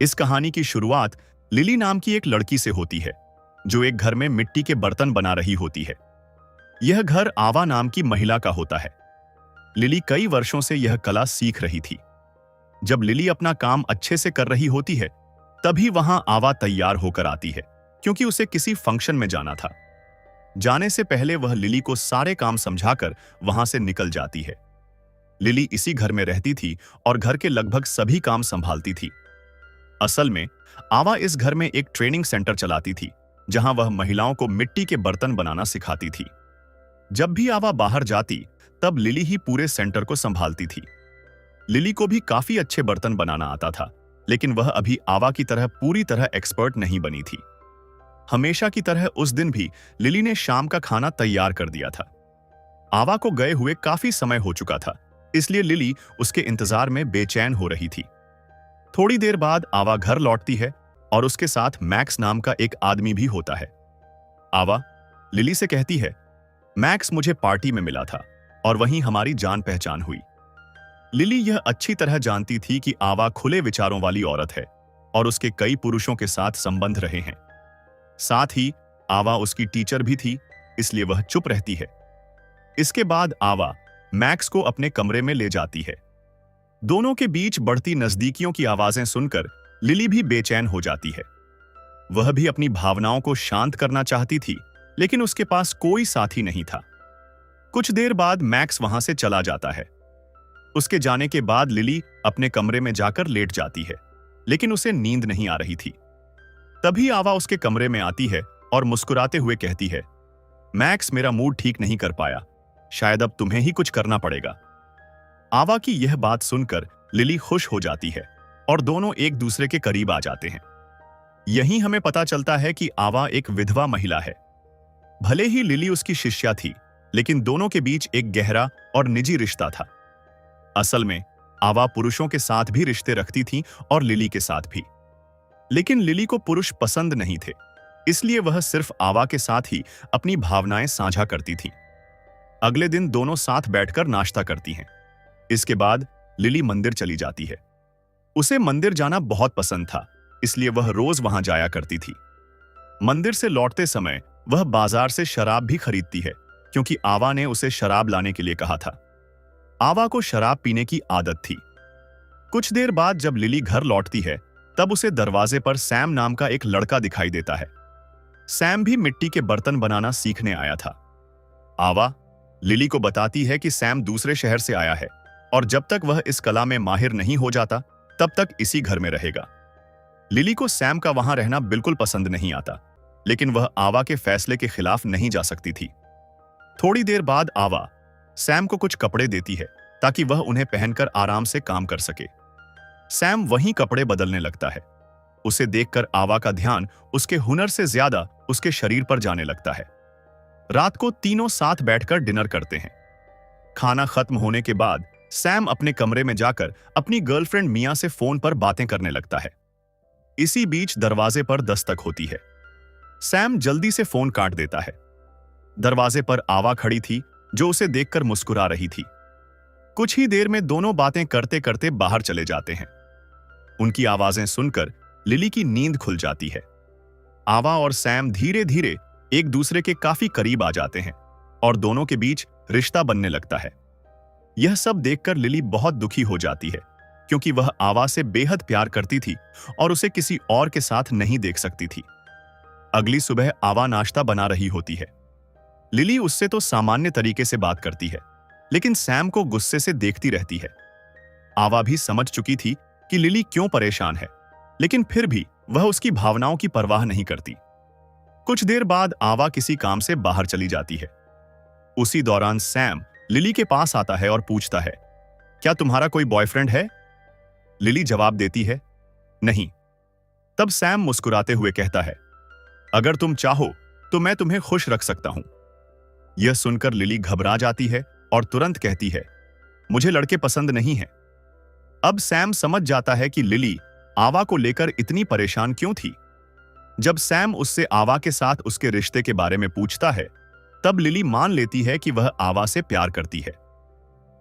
इस कहानी की शुरुआत लिली नाम की एक लड़की से होती है, जो एक घर में मिट्टी के बर्तन बना रही होती है। यह घर आवा नाम की महिला का होता है। लिली कई वर्षों से यह कला सीख रही थी। जब लिली अपना काम अच्छे से कर रही होती है, तभी वहां आवा तैयार होकर आती है, क्योंकि उसे किसी फंक्शन में जाना था। जाने से पहले वह लिली को सारे काम समझाकर वहां से निकल जाती है। लिली इसी घर में रहती थी और घर के लगभग सभी काम संभालती थी। असल में आवा इस घर में एक ट्रेनिंग सेंटर चलाती थी, जहां वह महिलाओं को मिट्टी के बर्तन बनाना सिखाती थी। जब भी आवा बाहर जाती, तब लिली ही पूरे सेंटर को संभालती थी। लिली को भी काफी अच्छे बर्तन बनाना आता था, लेकिन वह अभी आवा की तरह पूरी तरह एक्सपर्ट नहीं बनी थी। हमेशा की तरह उस दिन भी लिली ने शाम का खाना तैयार कर दिया था। आवा को गए हुए काफी समय हो चुका था, इसलिए लिली उसके इंतजार में बेचैन हो रही थी। थोड़ी देर बाद आवा घर लौटती है और उसके साथ मैक्स नाम का एक आदमी भी होता है। आवा लिली से कहती है, मैक्स मुझे पार्टी में मिला था और वहीं हमारी जान पहचान हुई। लिली यह अच्छी तरह जानती थी कि आवा खुले विचारों वाली औरत है और उसके कई पुरुषों के साथ संबंध रहे हैं। साथ ही आवा उसकी टीचर भी थी, इसलिए वह चुप रहती है। इसके बाद आवा मैक्स को अपने कमरे में ले जाती है। दोनों के बीच बढ़ती नजदीकियों की आवाजें सुनकर लिली भी बेचैन हो जाती है। वह भी अपनी भावनाओं को शांत करना चाहती थी, लेकिन उसके पास कोई साथी नहीं था। कुछ देर बाद मैक्स वहां से चला जाता है। उसके जाने के बाद लिली अपने कमरे में जाकर लेट जाती है, लेकिन उसे नींद नहीं आ रही थी। तभी आवा उसके कमरे में आती है और मुस्कुराते हुए कहती है, मैक्स मेरा मूड ठीक नहीं कर पाया, शायद अब तुम्हें ही कुछ करना पड़ेगा। आवा की यह बात सुनकर लिली खुश हो जाती है और दोनों एक दूसरे के करीब आ जाते हैं। यहीं हमें पता चलता है कि आवा एक विधवा महिला है। भले ही लिली उसकी शिष्या थी, लेकिन दोनों के बीच एक गहरा और निजी रिश्ता था। असल में आवा पुरुषों के साथ भी रिश्ते रखती थी और लिली के साथ भी, लेकिन लिली को पुरुष पसंद नहीं थे, इसलिए वह सिर्फ आवा के साथ ही अपनी भावनाएं साझा करती थी। अगले दिन दोनों साथ बैठकर नाश्ता करती हैं। इसके बाद लिली मंदिर चली जाती है। उसे मंदिर जाना बहुत पसंद था, इसलिए वह रोज वहां जाया करती थी। मंदिर से लौटते समय वह बाजार से शराब भी खरीदती है, क्योंकि आवा ने उसे शराब लाने के लिए कहा था। आवा को शराब पीने की आदत थी। कुछ देर बाद जब लिली घर लौटती है, तब उसे दरवाजे पर सैम नाम का एक लड़का दिखाई देता है। सैम भी मिट्टी के बर्तन बनाना सीखने आया था। आवा लिली को बताती है कि सैम दूसरे शहर से आया है और जब तक वह इस कला में माहिर नहीं हो जाता, तब तक इसी घर में रहेगा। लिली को सैम का वहां रहना बिल्कुल पसंद नहीं आता, लेकिन वह आवा के फैसले के खिलाफ नहीं जा सकती थी। थोड़ी देर बाद आवा सैम को कुछ कपड़े देती है ताकि वह उन्हें पहनकर आराम से काम कर सके। सैम वहीं कपड़े बदलने लगता है। उसे देखकर आवा का ध्यान उसके हुनर से ज्यादा उसके शरीर पर जाने लगता है। रात को तीनों साथ बैठकर डिनर करते हैं। खाना खत्म होने के बाद सैम अपने कमरे में जाकर अपनी गर्लफ्रेंड मिया से फोन पर बातें करने लगता है। इसी बीच दरवाजे पर दस्तक होती है। सैम जल्दी से फोन काट देता है। दरवाजे पर आवा खड़ी थी, जो उसे देखकर मुस्कुरा रही थी। कुछ ही देर में दोनों बातें करते करते बाहर चले जाते हैं। उनकी आवाजें सुनकर लिली की नींद खुल जाती है। आवा और सैम धीरे धीरे एक दूसरे के काफी करीब आ जाते हैं और दोनों के बीच रिश्ता बनने लगता है। यह सब देखकर लिली बहुत दुखी हो जाती है, क्योंकि वह आवा से बेहद प्यार करती थी और उसे किसी और के साथ नहीं देख सकती थी। अगली सुबह आवा नाश्ता बना रही होती है। लिली उससे तो सामान्य तरीके से बात करती है, लेकिन सैम को गुस्से से देखती रहती है। आवा भी समझ चुकी थी कि लिली क्यों परेशान है, लेकिन फिर भी वह उसकी भावनाओं की परवाह नहीं करती। कुछ देर बाद आवा किसी काम से बाहर चली जाती है। उसी दौरान सैम लिली के पास आता है और पूछता है, क्या तुम्हारा कोई बॉयफ्रेंड है? लिली जवाब देती है, नहीं। तब सैम मुस्कुराते हुए कहता है, अगर तुम चाहो तो मैं तुम्हें खुश रख सकता हूं। यह सुनकर लिली घबरा जाती है और तुरंत कहती है, मुझे लड़के पसंद नहीं हैं। अब सैम समझ जाता है कि लिली आवा को लेकर इतनी परेशान क्यों थी। जब सैम उससे आवा के साथ उसके रिश्ते के बारे में पूछता है, तब लिली मान लेती है कि वह आवा से प्यार करती है।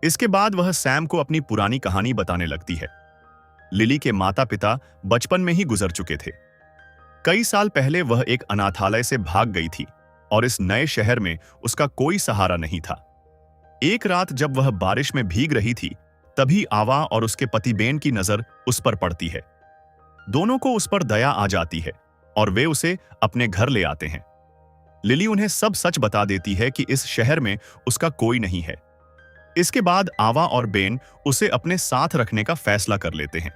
इसके बाद वह सैम को अपनी पुरानी कहानी बताने लगती है। लिली के माता पिता बचपन में ही गुजर चुके थे। कई साल पहले वह एक अनाथालय से भाग गई थी और इस नए शहर में उसका कोई सहारा नहीं था। एक रात जब वह बारिश में भीग रही थी, तभी आवा और उसके पति बेन की नजर उस पर पड़ती है। दोनों को उस पर दया आ जाती है और वे उसे अपने घर ले आते हैं। लिली उन्हें सब सच बता देती है कि इस शहर में उसका कोई नहीं है। इसके बाद आवा और बेन उसे अपने साथ रखने का फैसला कर लेते हैं।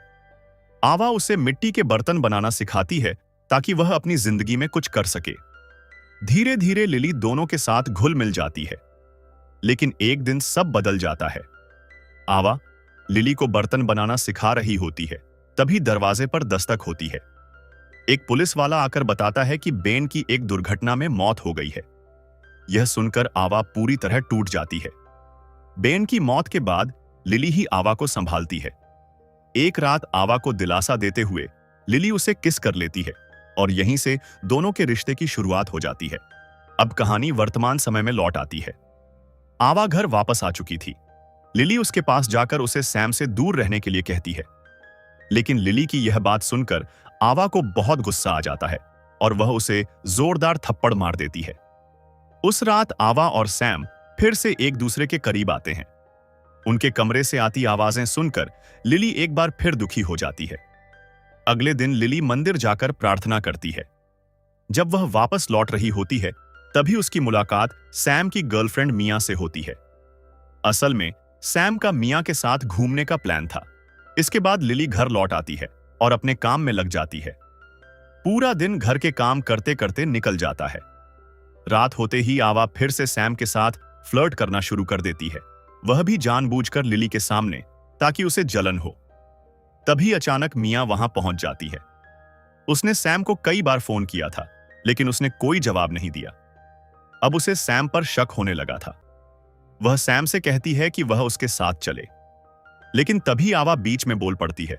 आवा उसे मिट्टी के बर्तन बनाना सिखाती है ताकि वह अपनी जिंदगी में कुछ कर सके। धीरे धीरे लिली दोनों के साथ घुल मिल जाती है, लेकिन एक दिन सब बदल जाता है। आवा लिली को बर्तन बनाना सिखा रही होती है, तभी दरवाजे पर दस्तक होती है। एक पुलिस वाला आकर बताता है कि बेन की एक दुर्घटना में मौत हो गई है। यह सुनकर आवा पूरी तरह टूट जाती है। बेन की मौत के बाद लिली ही आवा को संभालती है। एक रात आवा को दिलासा देते हुए लिली उसे किस कर लेती है और यहीं से दोनों के रिश्ते की शुरुआत हो जाती है। अब कहानी वर्तमान समय में लौट आती है। आवा घर वापस आ चुकी थी। लिली उसके पास जाकर उसे सैम से दूर रहने के लिए कहती है, लेकिन लिली की यह बात सुनकर आवा को बहुत गुस्सा आ जाता है और वह उसे जोरदार थप्पड़ मार देती है। उस रात आवा और सैम फिर से एक दूसरे के करीब आते हैं। उनके कमरे से आती आवाजें सुनकर लिली एक बार फिर दुखी हो जाती है। अगले दिन लिली मंदिर जाकर प्रार्थना करती है। जब वह वापस लौट रही होती है, तभी उसकी मुलाकात सैम की गर्लफ्रेंड मिया से होती है। असल में सैम का मिया के साथ घूमने का प्लान था। इसके बाद लिली घर लौट आती है और अपने काम में लग जाती है। पूरा दिन घर के काम करते करते निकल जाता है। रात होते ही आवा फिर से सैम के साथ फ्लर्ट करना शुरू कर देती है, वह भी जानबूझकर लिली के सामने, ताकि उसे जलन हो। तभी अचानक मिया वहां पहुंच जाती है। उसने सैम को कई बार फोन किया था, लेकिन उसने कोई जवाब नहीं दिया। अब उसे सैम पर शक होने लगा था। वह सैम से कहती है कि वह उसके साथ चले, लेकिन तभी आवा बीच में बोल पड़ती है,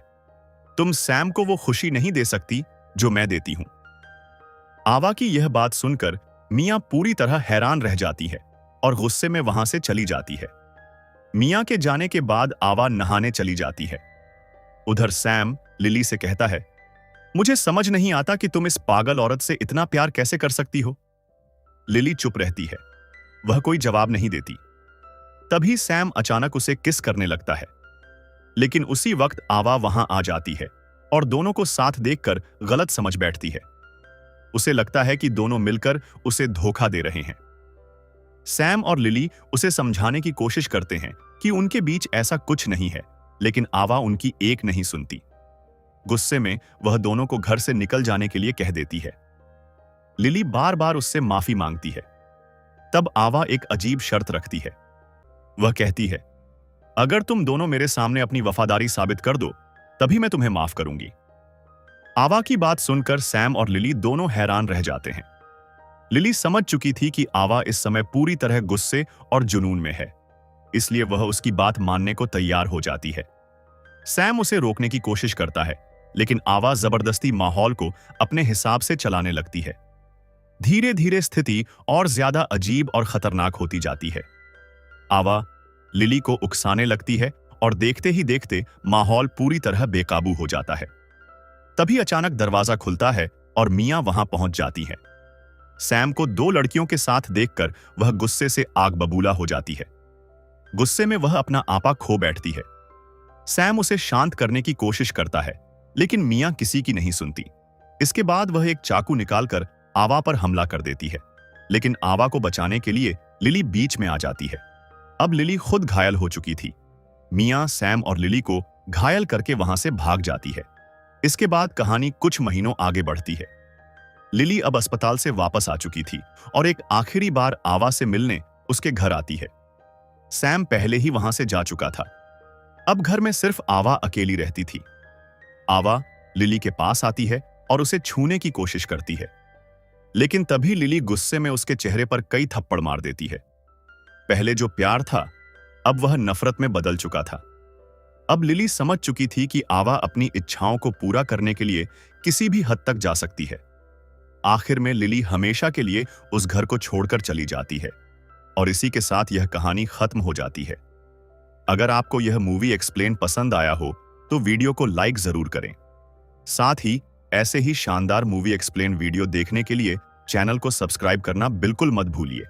तुम सैम को वो खुशी नहीं दे सकती जो मैं देती हूं। आवा की यह बात सुनकर मिया पूरी तरह हैरान रह जाती है और गुस्से में वहां से चली जाती है। मिया के जाने के बाद आवा नहाने चली जाती है। उधर सैम लिली से कहता है, मुझे समझ नहीं आता कि तुम इस पागल औरत से इतना प्यार कैसे कर सकती हो। लिली चुप रहती है, वह कोई जवाब नहीं देती। तभी सैम अचानक उसे किस करने लगता है, लेकिन उसी वक्त आवा वहां आ जाती है और दोनों को साथ देखकर गलत समझ बैठती है। उसे लगता है कि दोनों मिलकर उसे धोखा दे रहे हैं। सैम और लिली उसे समझाने की कोशिश करते हैं कि उनके बीच ऐसा कुछ नहीं है, लेकिन आवा उनकी एक नहीं सुनती। गुस्से में वह दोनों को घर से निकल जाने के लिए कह देती है। लिली बार बार उससे माफी मांगती है। तब आवा एक अजीब शर्त रखती है। वह कहती है, अगर तुम दोनों मेरे सामने अपनी वफादारी साबित कर दो, तभी मैं तुम्हें माफ करूंगी। आवा की बात सुनकर सैम और लिली दोनों हैरान रह जाते हैं। लिली समझ चुकी थी कि आवा इस समय पूरी तरह गुस्से और जुनून में है, इसलिए वह उसकी बात मानने को तैयार हो जाती है। सैम उसे रोकने की कोशिश करता है, लेकिन आवा जबरदस्ती माहौल को अपने हिसाब से चलाने लगती है। धीरे धीरे स्थिति और ज्यादा अजीब और खतरनाक होती जाती है। आवा लिली को उकसाने लगती है और देखते ही देखते माहौल पूरी तरह बेकाबू हो जाता है। तभी अचानक दरवाजा खुलता है और मिया वहां पहुंच जाती है। सैम को दो लड़कियों के साथ देखकर वह गुस्से से आग बबूला हो जाती है। गुस्से में वह अपना आपा खो बैठती है। सैम उसे शांत करने की कोशिश करता है, लेकिन मिया किसी की नहीं सुनती। इसके बाद वह एक चाकू निकालकर आवा पर हमला कर देती है, लेकिन आवा को बचाने के लिए लिली बीच में आ जाती है। अब लिली खुद घायल हो चुकी थी। मिया सैम और लिली को घायल करके वहां से भाग जाती है। इसके बाद कहानी कुछ महीनों आगे बढ़ती है। लिली अब अस्पताल से वापस आ चुकी थी और एक आखिरी बार आवा से मिलने उसके घर आती है। सैम पहले ही वहां से जा चुका था। अब घर में सिर्फ आवा अकेली रहती थी। आवा लिली के पास आती है और उसे छूने की कोशिश करती है, लेकिन तभी लिली गुस्से में उसके चेहरे पर कई थप्पड़ मार देती है। पहले जो प्यार था, अब वह नफरत में बदल चुका था। अब लिली समझ चुकी थी कि आवा अपनी इच्छाओं को पूरा करने के लिए किसी भी हद तक जा सकती है। आखिर में लिली हमेशा के लिए उस घर को छोड़कर चली जाती है और इसी के साथ यह कहानी खत्म हो जाती है। अगर आपको यह मूवी एक्सप्लेन पसंद आया हो तो वीडियो को लाइक जरूर करें। साथ ही ऐसे ही शानदार मूवी एक्सप्लेन वीडियो देखने के लिए चैनल को सब्सक्राइब करना बिल्कुल मत भूलिए।